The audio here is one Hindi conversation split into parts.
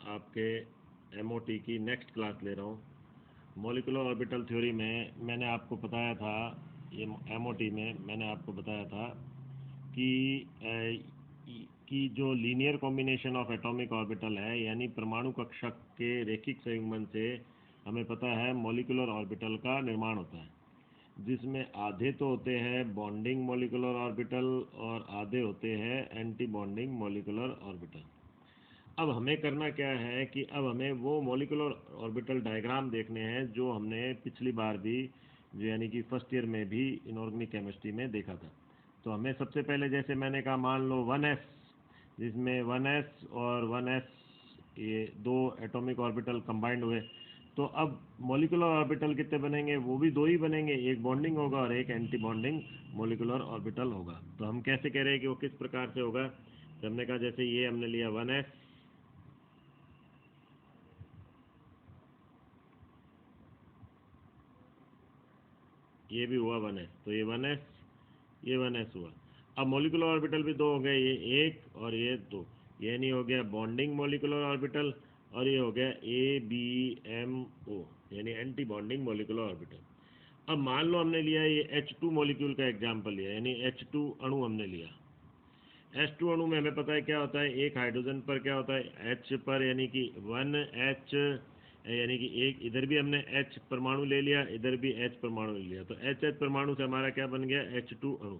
आपके एमओटी की नेक्स्ट क्लास ले रहा हूँ। मॉलिक्यूलर ऑर्बिटल थ्योरी में मैंने आपको बताया था, ये एमओटी में मैंने आपको बताया था कि जो linear combination of atomic orbital है, यानी परमाणु कक्षक के रैखिक संयुग्मन से हमें पता है मॉलिक्यूलर ऑर्बिटल का निर्माण होता है, जिसमें आधे तो होते हैं बॉन्डिंग मॉलिक्यूलर ऑर्बिटल और आधे होते हैं एंटी बॉन्डिंग मॉलिक्यूलर ऑर्बिटल। अब हमें करना क्या है कि अब हमें वो मॉलिक्यूलर ऑर्बिटल डायग्राम देखने हैं जो हमने पिछली बार भी, जो यानी कि फर्स्ट ईयर में भी इनऑर्गेनिक केमिस्ट्री में देखा था। तो हमें सबसे पहले, जैसे मैंने कहा, मान लो 1s, जिसमें 1s और 1s ये दो एटॉमिक ऑर्बिटल कंबाइंड हुए, तो अब मॉलिक्यूलर ऑर्बिटल कितने बनेंगे? वो भी दो ही बनेंगे, एक बॉन्डिंग होगा और एक एंटी बॉन्डिंग मॉलिक्यूलर ऑर्बिटल होगा। तो हम कैसे कह रहे हैं कि वो किस प्रकार से होगा? तो हमने कहा जैसे ये हमने लिया 1s, ये भी हुआ 1s, तो ये 1s, ये 1s हुआ। अब मॉलिक्यूलर ऑर्बिटल भी दो हो गए, ये एक और ये दो, ये नहीं हो गया बॉन्डिंग मॉलिक्यूलर ऑर्बिटल, और ये हो गया ABMO यानी एंटी बॉन्डिंग मॉलिक्यूलर ऑर्बिटल। अब मान लो हमने लिया ये H2 मॉलिक्यूल का एग्जाम्पल लिया, यानी H2 अणु हमने लिया। H2 अणु में हमें पता है क्या होता है, एक हाइड्रोजन पर क्या होता है, H पर, यानी कि 1H, यानी कि एक इधर भी हमने H परमाणु ले लिया, इधर भी H परमाणु ले लिया, तो H परमाणु से हमारा क्या बन गया, H2 अणु।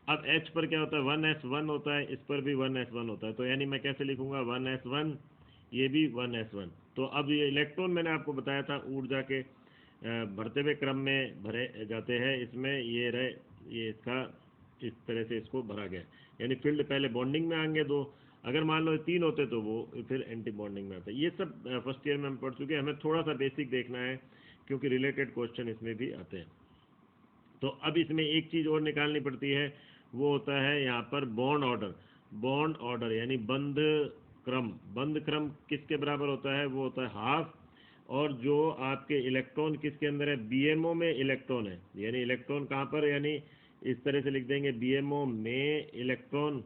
अब H पर क्या होता है, 1s1 होता है, इस पर भी 1s1 होता है, तो यानी मैं कैसे लिखूंगा, 1s1, ये भी 1s1। तो अब ये इलेक्ट्रॉन मैंने आपको बताया था ऊर्जा के बढ़ते हुए क्रम में भरे जाते हैं, इसमें ये रहे, ये इसका इस तरह से इसको भरा गया, यानी फील्ड पहले बॉन्डिंग में आएंगे दो, अगर मान लो 3 होते तो वो फिर एंटी बॉन्डिंग में आता है। ये सब फर्स्ट ईयर में हम पढ़ चुके हैं, हमें थोड़ा सा बेसिक देखना है क्योंकि रिलेटेड क्वेश्चन इसमें भी आते हैं। तो अब इसमें एक चीज़ और निकालनी पड़ती है, वो होता है यहाँ पर बॉन्ड ऑर्डर। बॉन्ड ऑर्डर यानी बंध क्रम। बंध क्रम किसके बराबर होता है, वो होता है हाफ, और जो आपके इलेक्ट्रॉन किसके अंदर है, बीएमओ में इलेक्ट्रॉन है, यानी इलेक्ट्रॉन कहाँ पर, यानी इस तरह से लिख देंगे बीएमओ में इलेक्ट्रॉन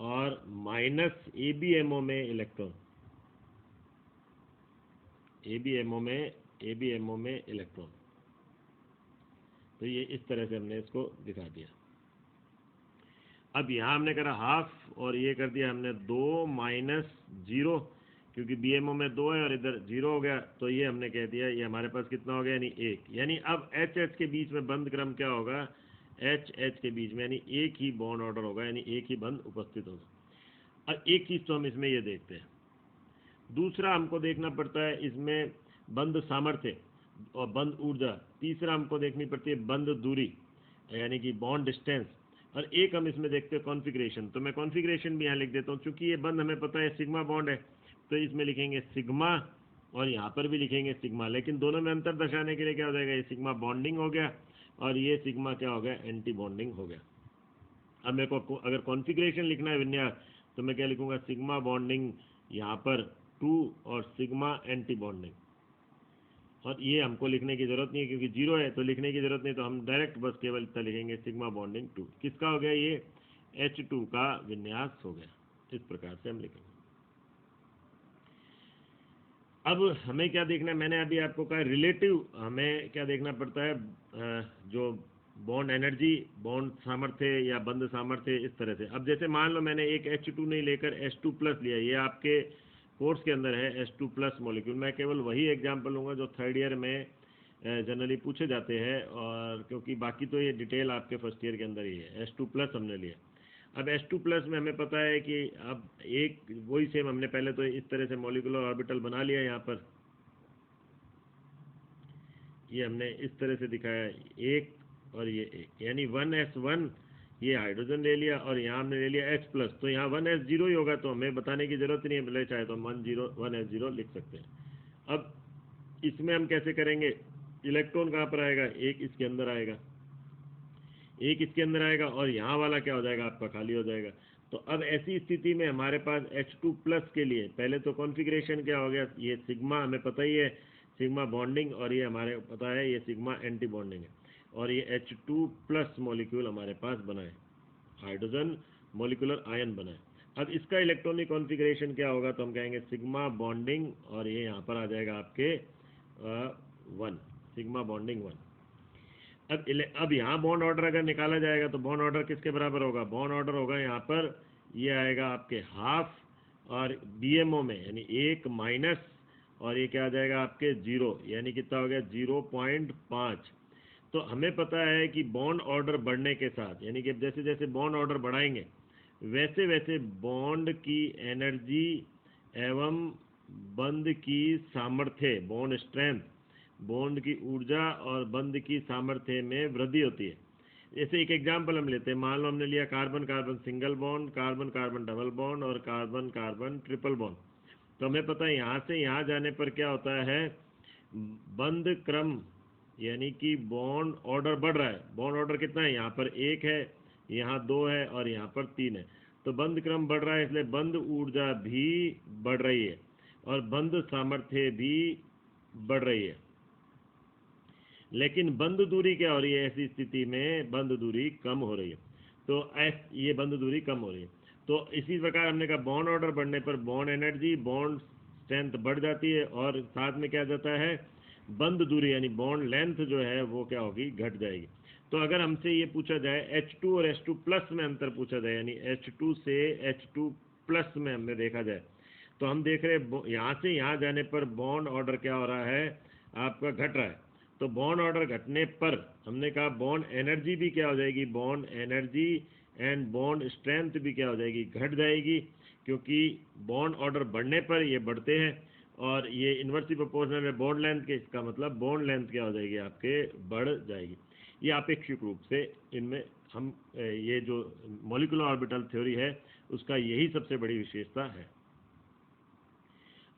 और माइनस एबीएमओ में इलेक्ट्रॉन, एबीएमओ में इलेक्ट्रॉन। तो ये इस तरह से हमने इसको दिखा दिया। अब यहाँ हमने करा हाफ और ये कर दिया हमने 2 माइनस 0, क्योंकि बीएमओ में 2 है और इधर 0 हो गया, तो ये हमने कह दिया ये हमारे पास कितना हो गया, यानी 1। यानी अब एच एच के बीच में बंद क्रम क्या होगा, एच एच के बीच में यानी एक ही बॉन्ड ऑर्डर होगा, यानी एक ही बंद उपस्थित होगा। अब एक चीज़ तो हम इसमें ये देखते हैं, दूसरा हमको देखना पड़ता है इसमें बंद सामर्थ्य और बंद ऊर्जा। तीसरा हमको देखनी पड़ती है बंद दूरी, यानी कि बॉन्ड डिस्टेंस। और एक हम इसमें देखते हैं कॉन्फ़िगरेशन, तो मैं कॉन्फ़िगरेशन भी यहाँ लिख देता हूँ, क्योंकि ये बंद हमें पता है सिग्मा बॉन्ड है, तो इसमें लिखेंगे सिग्मा और यहाँ पर भी लिखेंगे सिग्मा, लेकिन दोनों में अंतर दर्शाने के लिए क्या हो जाएगा, ये सिग्मा बॉन्डिंग हो गया और ये सिग्मा क्या हो गया, एंटी बॉन्डिंग हो गया। अब मेरे को अगर कॉन्फ़िगरेशन लिखना है विन्यास, तो मैं क्या लिखूंगा, सिग्मा बॉन्डिंग यहाँ पर 2 और सिग्मा एंटी बॉन्डिंग। और ये हमको लिखने की ज़रूरत नहीं है क्योंकि 0 है, तो लिखने की ज़रूरत नहीं, तो हम डायरेक्ट बस केवल इतना लिखेंगे सिग्मा बॉन्डिंग 2। किसका हो गया, ये H2 का विन्यास हो गया। इस प्रकार से हम लिखेंगे। अब हमें क्या देखना है, मैंने अभी आपको कहा रिलेटिव हमें क्या देखना पड़ता है, जो बॉन्ड एनर्जी, बॉन्ड सामर्थ्य या बंद सामर्थ्य, इस तरह से। अब जैसे मान लो मैंने एक H2 नहीं लेकर H2 प्लस लिया, ये आपके कोर्स के अंदर है H2 प्लस मॉलिक्यूल, मैं केवल वही एग्जाम्पल लूँगा जो थर्ड ईयर में जनरली पूछे जाते हैं, और क्योंकि बाकी तो ये डिटेल आपके फर्स्ट ईयर के अंदर ही है। H2 प्लस हमने लिया। अब H2 प्लस में हमें पता है कि अब एक वही सेम हमने पहले तो इस तरह से मॉलिक्यूलर ऑर्बिटल बना लिया, यहाँ पर ये हमने इस तरह से दिखाया, एक और ये एक, यानी 1s1 ये हाइड्रोजन ले लिया और यहाँ हमने ले लिया H प्लस, तो यहाँ 1s0 ही होगा, तो हमें बताने की ज़रूरत नहीं है, भले चाहे तो हम 1s0 लिख सकते हैं। अब इसमें हम कैसे करेंगे, इलेक्ट्रॉन कहाँ पर आएगा, एक इसके अंदर आएगा, एक इसके अंदर आएगा और यहाँ वाला क्या हो जाएगा, आपका खाली हो जाएगा। तो अब ऐसी स्थिति में हमारे पास H2 प्लस के लिए पहले तो कॉन्फ़िगरेशन क्या हो गया, ये सिग्मा हमें पता ही है, सिग्मा बॉन्डिंग, और ये हमारे पता है ये सिग्मा एंटी बॉन्डिंग है, और ये H2 प्लस मॉलिक्यूल हमारे पास बना है, हाइड्रोजन मॉलिक्यूलर आयन बना है। अब इसका इलेक्ट्रॉनिक कॉन्फ़िगरेशन क्या होगा, तो हम कहेंगे सिग्मा बॉन्डिंग, और ये यहाँ पर आ जाएगा आपके 1, सिग्मा बॉन्डिंग 1। अब यहाँ बॉन्ड ऑर्डर अगर निकाला जाएगा तो बॉन्ड ऑर्डर किसके बराबर होगा, बॉन्ड ऑर्डर होगा यहाँ पर, ये आएगा आपके हाफ, और BMO में यानी 1 माइनस, और ये क्या आ जाएगा आपके 0, यानी कितना हो गया 0.5। तो हमें पता है कि बॉन्ड ऑर्डर बढ़ने के साथ, यानी कि जैसे जैसे बॉन्ड ऑर्डर बढ़ाएंगे वैसे वैसे बॉन्ड की एनर्जी एवं बंध की सामर्थ्य, बॉन्ड स्ट्रेंथ, बॉन्ड की ऊर्जा और बंध की सामर्थ्य में वृद्धि होती है। जैसे एक एग्जांपल हम लेते हैं, मान लो हमने लिया carbon carbon single bond, carbon carbon double bond और कार्बन कार्बन ट्रिपल बॉन्ड। तो हमें पता है यहाँ से यहाँ जाने पर क्या होता है, बंध क्रम यानी कि बॉन्ड ऑर्डर बढ़ रहा है। बॉन्ड ऑर्डर कितना है, यहाँ पर 1 है, यहाँ 2 है और यहाँ पर 3 है। तो बंध क्रम बढ़ रहा है, इसलिए बंध ऊर्जा भी बढ़ रही है और बंध सामर्थ्य भी बढ़ रही है। लेकिन बंध दूरी क्या हो रही है, ऐसी स्थिति में बंध दूरी कम हो रही है। तो ये बंध दूरी कम हो रही है। तो इसी प्रकार हमने कहा बॉन्ड ऑर्डर बढ़ने पर बॉन्ड एनर्जी, बॉन्ड स्ट्रेंथ बढ़ जाती है, और साथ में क्या जाता है, बंध दूरी यानी बॉन्ड लेंथ जो है वो क्या होगी, घट जाएगी। तो अगर हमसे ये पूछा जाए H2 और H2 प्लस में अंतर पूछा जाए, यानी H2 से H2 प्लस में हमें देखा जाए, तो हम देख रहे हैं यहाँ से यहाँ जाने पर बॉन्ड ऑर्डर क्या हो रहा है, आपका घट रहा है। तो बॉन्ड ऑर्डर घटने पर हमने कहा बॉन्ड एनर्जी भी क्या हो जाएगी, bond energy and bond strength भी क्या हो जाएगी, घट जाएगी, क्योंकि बॉन्ड ऑर्डर बढ़ने पर ये बढ़ते हैं और ये इन्वर्सली प्रोपोर्शनल है बॉन्ड लेंथ के। इसका मतलब बॉन्ड लेंथ क्या हो जाएगी, आपके बढ़ जाएगी। ये अपेक्षिक रूप से इनमें हम ये जो मॉलिक्यूलर ऑर्बिटल थ्योरी है उसका यही सबसे बड़ी विशेषता है।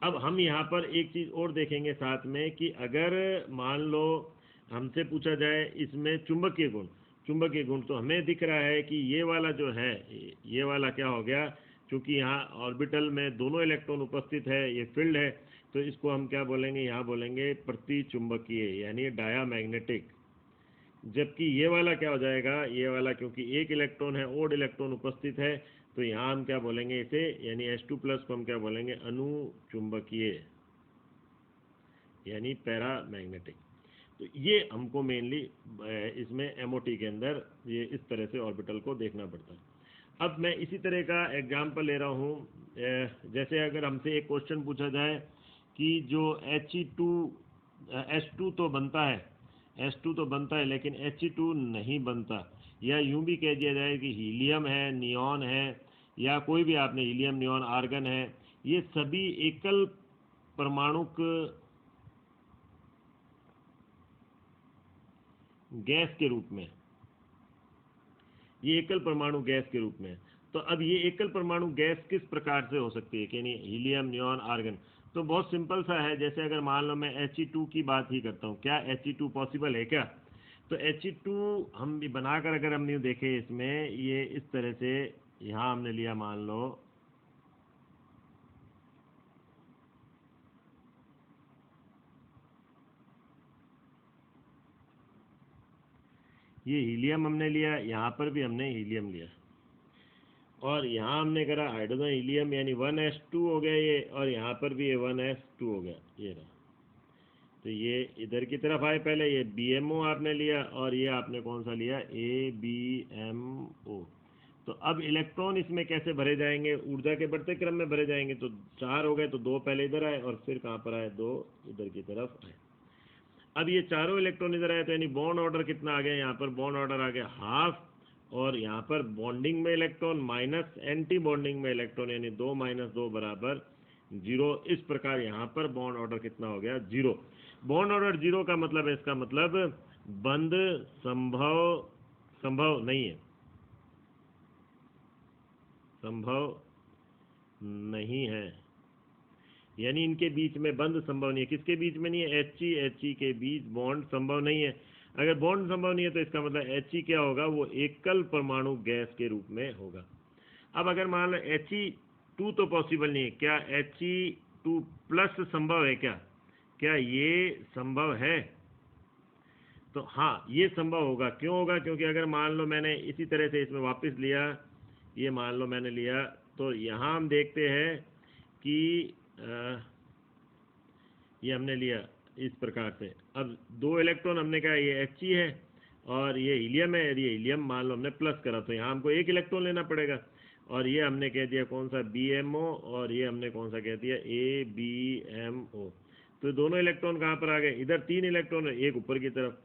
अब हम यहाँ पर एक चीज़ और देखेंगे साथ में कि अगर मान लो हमसे पूछा जाए इसमें चुंबकीय गुण, चुंबकीय गुण, तो हमें दिख रहा है कि ये वाला जो है, ये वाला क्या हो गया, क्योंकि यहाँ ऑर्बिटल में दोनों इलेक्ट्रॉन उपस्थित है, ये फील्ड है, तो इसको हम क्या बोलेंगे, यहाँ बोलेंगे प्रति चुंबकीय यानी डायामैग्नेटिक। जबकि ये वाला क्या हो जाएगा, ये वाला क्योंकि एक इलेक्ट्रॉन है, ओड इलेक्ट्रॉन उपस्थित है, तो यहाँ हम क्या बोलेंगे इसे, यानी H2 प्लस को हम क्या बोलेंगे, अनुचुंबकीय यानी पैरामैग्नेटिक। तो ये हमको मेनली इसमें MOT के अंदर ये इस तरह से ऑर्बिटल को देखना पड़ता है। अब मैं इसी तरह का एग्जांपल ले रहा हूँ, जैसे अगर हमसे एक क्वेश्चन पूछा जाए कि जो H2 तो बनता है, H2 तो बनता है लेकिन He2 नहीं बनता, या यूं भी कह दिया जाए कि हीलियम है, नियॉन है, या कोई भी आपने हीलियम, नियॉन, आर्गन है, ये सभी एकल परमाणुक गैस के रूप में, ये एकल परमाणु गैस के रूप में। तो अब ये एकल परमाणु गैस किस प्रकार से हो सकती है, कि नहीं हीलियम, नियॉन, आर्गन। तो बहुत सिंपल सा है, जैसे अगर मान लो मैं He2 की बात ही करता हूँ, क्या He2 पॉसिबल है क्या। तो He2 हम भी बनाकर अगर हमने देखे इसमें, ये इस तरह से यहाँ हमने लिया, मान लो ये हीलियम हमने लिया, यहाँ पर भी हमने हीलियम लिया, और यहाँ हमने करा हाइड्रोजन हीलियम, यानी 1s2 हो गया ये, और यहाँ पर भी ये 1s2 हो गया, ये रहा। तो ये इधर की तरफ आए, पहले ये BMO आपने लिया, और ये आपने कौन सा लिया, ABMO। तो अब इलेक्ट्रॉन इसमें कैसे भरे जाएंगे, ऊर्जा के बढ़ते क्रम में भरे जाएंगे। तो 4 हो गए, तो 2 पहले इधर आए और फिर कहाँ पर आए, 2 इधर की तरफ आए। अब ये चारों इलेक्ट्रॉन इधर आए, तो यानी बॉन्ड ऑर्डर कितना आ गया, यहाँ पर बॉन्ड ऑर्डर आ गया हाफ, और यहाँ पर बॉन्डिंग में इलेक्ट्रॉन माइनस एंटी बॉन्डिंग में इलेक्ट्रॉन, यानी 2 - 2 बराबर 0। इस प्रकार यहाँ पर बॉन्ड ऑर्डर कितना हो गया, 0। बॉन्ड ऑर्डर 0 का मतलब है, इसका मतलब बंध संभव नहीं है, संभव नहीं है, यानी इनके बीच में बंध संभव नहीं है। किसके बीच में नहीं है, He के बीच बॉन्ड संभव नहीं है। अगर बॉन्ड संभव नहीं है तो इसका मतलब He क्या होगा, वो एकल परमाणु गैस के रूप में होगा। अब अगर मान लो He2 तो पॉसिबल नहीं है, क्या He2 प्लस संभव है क्या ये संभव है। तो हाँ, ये संभव होगा। क्यों होगा, क्योंकि अगर मान लो मैंने इसी तरह से इसमें वापस लिया, ये मान लो मैंने लिया तो यहाँ हम देखते हैं कि ये हमने लिया इस प्रकार से। अब 2 इलेक्ट्रॉन हमने कहा ये He है और ये हीलियम है, यदि ये हीलियम मान लो हमने प्लस करा तो यहाँ हमको 1 इलेक्ट्रॉन लेना पड़ेगा। और ये हमने कह दिया कौन सा BMO, और ये हमने कौन सा कह दिया ABMO। तो दोनों इलेक्ट्रॉन कहाँ पर आ गए, इधर 3 इलेक्ट्रॉन है, एक ऊपर की तरफ।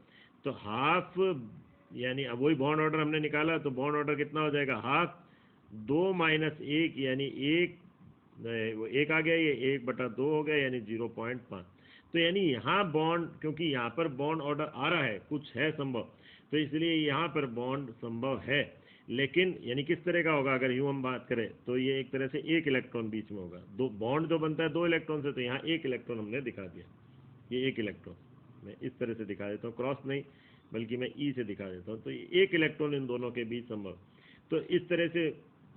तो हाफ, यानी अब वही बॉन्ड ऑर्डर हमने निकाला, तो बॉन्ड ऑर्डर कितना हो जाएगा, हाफ 2 माइनस 1, यानी 1 आ गया, ये 1/2 हो गया, यानी 0.5। तो यानी यहाँ बॉन्ड, क्योंकि यहाँ पर बॉन्ड ऑर्डर आ रहा है, कुछ है संभव, तो इसलिए यहाँ पर बॉन्ड संभव है। लेकिन यानी किस तरह का होगा, अगर यूँ हम बात करें तो ये एक तरह से 1 इलेक्ट्रॉन बीच में होगा। दो बॉन्ड जो बनता है 2 इलेक्ट्रॉन से, तो यहाँ 1 इलेक्ट्रॉन हमने दिखा दिया, ये 1 इलेक्ट्रॉन। मैं इस तरह से दिखा देता हूँ, क्रॉस नहीं बल्कि मैं ई से दिखा देता हूँ। तो ये 1 इलेक्ट्रॉन इन दोनों के बीच संभव। तो इस तरह से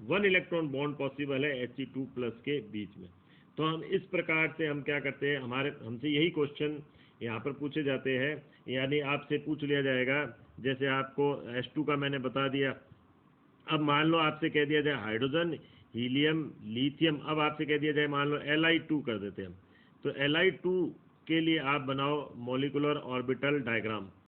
1 इलेक्ट्रॉन बॉन्ड पॉसिबल है He2+ के बीच में। तो हम इस प्रकार से हम क्या करते हैं, हमसे यही क्वेश्चन यहाँ पर पूछे जाते हैं, यानी आपसे पूछ लिया जाएगा। जैसे आपको H2 का मैंने बता दिया, अब मान लो आपसे कह दिया जाए हाइड्रोजन, हीलियम, लिथियम, अब आपसे कह दिया जाए मान लो Li2 कर देते हैं हम। तो Li2 के लिए आप बनाओ मॉलिक्यूलर ऑर्बिटल डायग्राम।